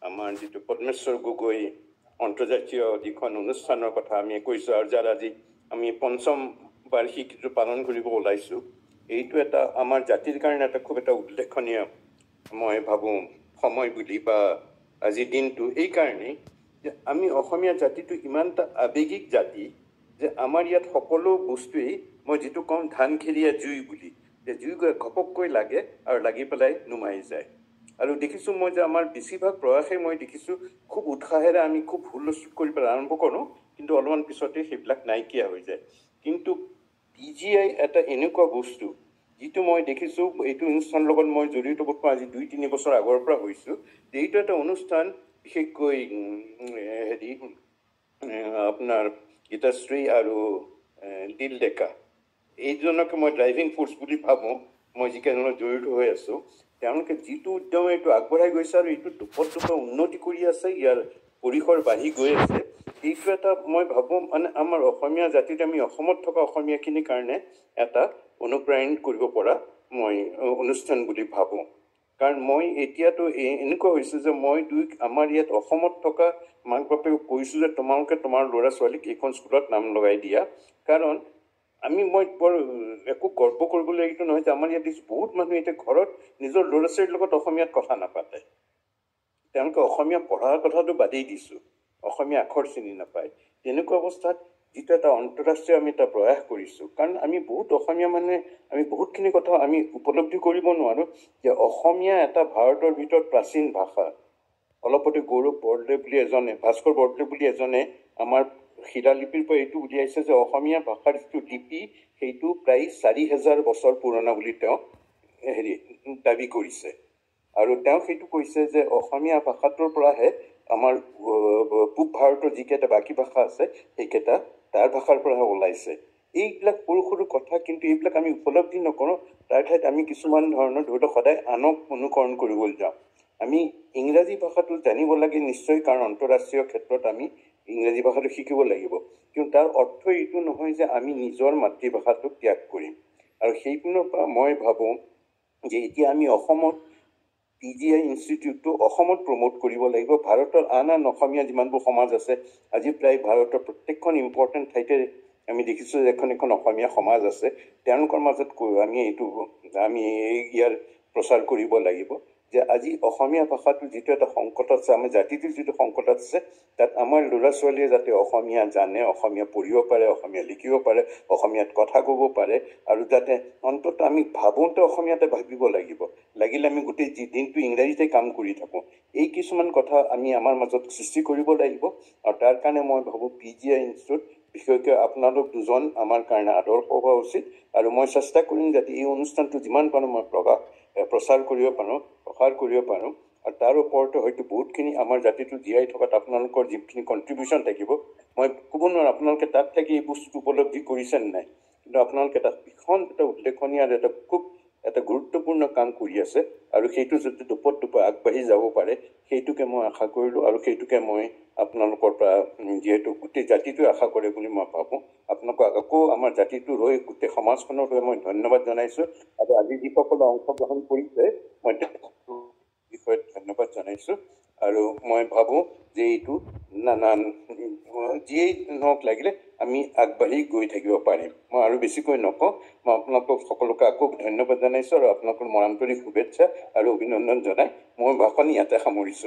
আমাৰ যিটো পদ্মেশ্বৰ গগৈ আন্তৰ্জাতীয় যিখন অনুষ্ঠানৰ কথা আমি কৈছোঁ আৰু যাৰ আজি আমি পঞ্চম বাৰ্ষিকীটো পালন কৰিব ওলাইছোঁ, এইটো এটা আমাৰ জাতিৰ কাৰণে এটা খুব এটা উল্লেখনীয় মই ভাবোঁ সময় বুলি বা আজিৰ দিনটো এইকাৰণেই যে আমি অসমীয়া জাতিটো ইমান এটা আৱেগিক জাতি যে আমাৰ ইয়াত সকলো বস্তুৱেই মই যিটো কওঁ ধানখেৰীয়া জুই বুলি, যে জুই ঘপককৈ লাগে আৰু লাগি পেলাই নুমাই যায়। আৰু দেখিছোঁ মই যে আমাৰ বেছিভাগ প্ৰয়াসে মই দেখিছোঁ খুব উৎসাহেৰে আমি খুব হুলস্থুল কৰি পেলাই আৰম্ভ কৰোঁ, কিন্তু অলপমান পিছতে সেইবিলাক নাইকিয়া হৈ যায়। কিন্তু PGI এটা এনেকুৱা বস্তু যিটো মই দেখিছোঁ, এইটো অনুষ্ঠানৰ লগত মই জড়িত বৰ্তমান আজি 2-3 বছৰ আগৰ পৰা হৈছোঁ, যে এইটো এটা অনুষ্ঠান বিশেষকৈ আপোনাৰ গীতাশ্ৰী আৰু দিল ডেকা এইজনকে মই ড্ৰাইভিং ফ'ৰ্চ বুলি ভাবোঁ। মই যিকেইজনৰ জড়িত হৈ আছোঁ, তেওঁলোকে যিটো উদ্যমে এইটো আগবঢ়াই গৈছে আৰু এইটো দুপত উন্নতি কৰি আছে, ইয়াৰ পৰিসৰ বাঢ়ি গৈ আছে। এইটো এটা মই ভাবোঁ মানে আমাৰ অসমীয়া জাতিত আমি অসমত থকা অসমীয়াখিনিৰ কাৰণে এটা অনুপ্ৰাণিত কৰিব পৰা মই অনুষ্ঠান বুলি ভাবোঁ। কাৰণ মই এতিয়াতো এনেকুৱা হৈছোঁ যে মই আমাৰ ইয়াত অসমত থকা মাক বাপেকক কৈছোঁ যে তোমালোকে তোমাৰ ল'ৰা ছোৱালীক এইখন স্কুলত নাম লগাই দিয়া। কাৰণ মই বৰ একো গৰ্ব কৰিবলৈ এইটো নহয় যে আমাৰ ইয়াত বহুত মানুহ এতিয়া ঘৰত নিজৰ ল'ৰা ছোৱালীৰ লগত অসমীয়াত কথা নাপাতে। তেওঁলোকে অসমীয়া পঢ়াৰ কথাটো বাদেই দিছোঁ, অসমীয়া আখৰ চিনি নাপায়। তেনেকুৱা অৱস্থাত যিটো এটা আন্তঃৰাষ্ট্ৰীয় আমি এটা প্ৰয়াস কৰিছোঁ, কাৰণ আমি বহুত অসমীয়া মানুহে আমি বহুতখিনি কথা আমি উপলব্ধি কৰিব নোৱাৰোঁ যে অসমীয়া এটা ভাৰতৰ ভিতৰত প্ৰাচীন ভাষা। অলপতে গৌৰৱ বৰদলৈ বুলি ভাস্কৰ বৰদলৈ বুলি এজনে আমাৰ শিলালিপিৰ পৰা এইটো উলিয়াইছে যে অসমীয়া ভাষাৰ যিটো লিপি সেইটো প্ৰায় 4000 বছৰ পুৰণা বুলি তেওঁ দাবী কৰিছে। আৰু তেওঁ সেইটো কৈছে যে অসমীয়া ভাষাটোৰ পৰাহে আমাৰ পূব ভাৰতৰ যিকেইটা বাকী ভাষা আছে সেইকেইটা তাৰ ভাষাৰ পৰাহে ওলাইছে। এইবিলাক সৰু সৰু কথা, কিন্তু এইবিলাক আমি উপলব্ধি নকৰোঁ। তাৰ ঠাইত আমি কিছুমান ধৰণৰ ধৰি লওক সদায় আনক অনুকৰণ কৰিবলৈ যাওঁ। আমি ইংৰাজী ভাষাটো জানিব লাগে নিশ্চয়, কাৰণ আন্তঃৰাষ্ট্ৰীয় ক্ষেত্ৰত আমি ইংৰাজী ভাষাটো শিকিব লাগিব। কিন্তু তাৰ অৰ্থ এইটো নহয় যে আমি নিজৰ মাতৃভাষাটোক ত্যাগ কৰিম। আৰু সেইপিনৰ পৰা মই ভাবোঁ যে এতিয়া আমি অসমত PGI ইনষ্টিটিউটটো অসমত প্ৰমোট কৰিব লাগিব। ভাৰতৰ আন অসমীয়া যিমানবোৰ সমাজ আছে, আজি প্ৰায় ভাৰতৰ প্ৰত্যেকখন ইম্পৰ্টেণ্ট ঠাইতে আমি দেখিছোঁ যে এখন অসমীয়া সমাজ আছে। তেওঁলোকৰ মাজত আমি ইয়াৰ প্ৰচাৰ কৰিব লাগিব যে আজি অসমীয়া ভাষাটো যিটো এটা সংকটত আছে, আমাৰ জাতিটোৰ যিটো সংকটত আছে, তাত আমাৰ ল'ৰা ছোৱালীয়ে যাতে অসমীয়া জানে, অসমীয়া পঢ়িব পাৰে, অসমীয়া লিখিব পাৰে, অসমীয়াত কথা ক'ব পাৰে, আৰু যাতে অন্ততঃ আমি ভাবোঁতে অসমীয়াতে ভাবিব লাগিব। লাগিলে আমি গোটেই দিনটো ইংৰাজীতে কাম কৰি থাকোঁ। এই কিছুমান কথা আমি আমাৰ মাজত সৃষ্টি কৰিব লাগিব। আৰু তাৰ কাৰণে মই ভাবোঁ PGI ইনষ্টিটিউট, বিশেষকৈ আপোনালোক দুজন আমাৰ কাৰণে আদৰ্শ হোৱা উচিত। আৰু মই চেষ্টা কৰিম যাতে এই অনুষ্ঠানটো যিমান পাৰোঁ মই প্ৰচাৰ কৰিব পাৰোঁ, প্ৰসাৰ কৰিব পাৰোঁ। আৰু তাৰ ওপৰতে হয়তো বহুতখিনি আমাৰ জাতিটো জীয়াই থকাত আপোনালোকৰ যিখিনি কণ্ট্ৰিবিউশ্যন থাকিব, মই ক'ব নোৱাৰোঁ আপোনালোকে তাত থাকি এই বস্তুটো উপলব্ধি কৰিছে নে নাই, কিন্তু আপোনালোকে এটা ভীষণ এটা উল্লেখনীয় আৰু এটা গুৰুত্বপূৰ্ণ কাম কৰি আছে। আৰু সেইটো যদি দুপত আগবাঢ়ি যাব পাৰে, সেইটোকে মই আশা কৰিলোঁ। আৰু সেইটোকে মই আপোনালোকৰ পৰা, যিহেতু গোটেই জাতিটোৱে আশা কৰে বুলি মই ভাবোঁ, আপোনালোকক আকৌ আমাৰ জাতিটোৰ হৈ গোটেই সমাজখনৰ হৈ মই ধন্যবাদ জনাইছোঁ। আৰু আজি যিসকলে অংশগ্ৰহণ কৰিছে মই বিষয়ত ধন্যবাদ জনাইছোঁ। আৰু মই ভাবোঁ যে এইটো যিয়েই নহওক লাগিলে আমি আগবাঢ়ি গৈ থাকিব পাৰিম। মই আৰু বেছিকৈ নকওঁ, মই আপোনালোকক সকলোকে আকৌ ধন্যবাদ জনাইছোঁ আৰু আপোনালোকৰ মৰমটোৰে শুভেচ্ছা আৰু অভিনন্দন জনাই মই ভাষণ ইয়াতে সামৰিছোঁ।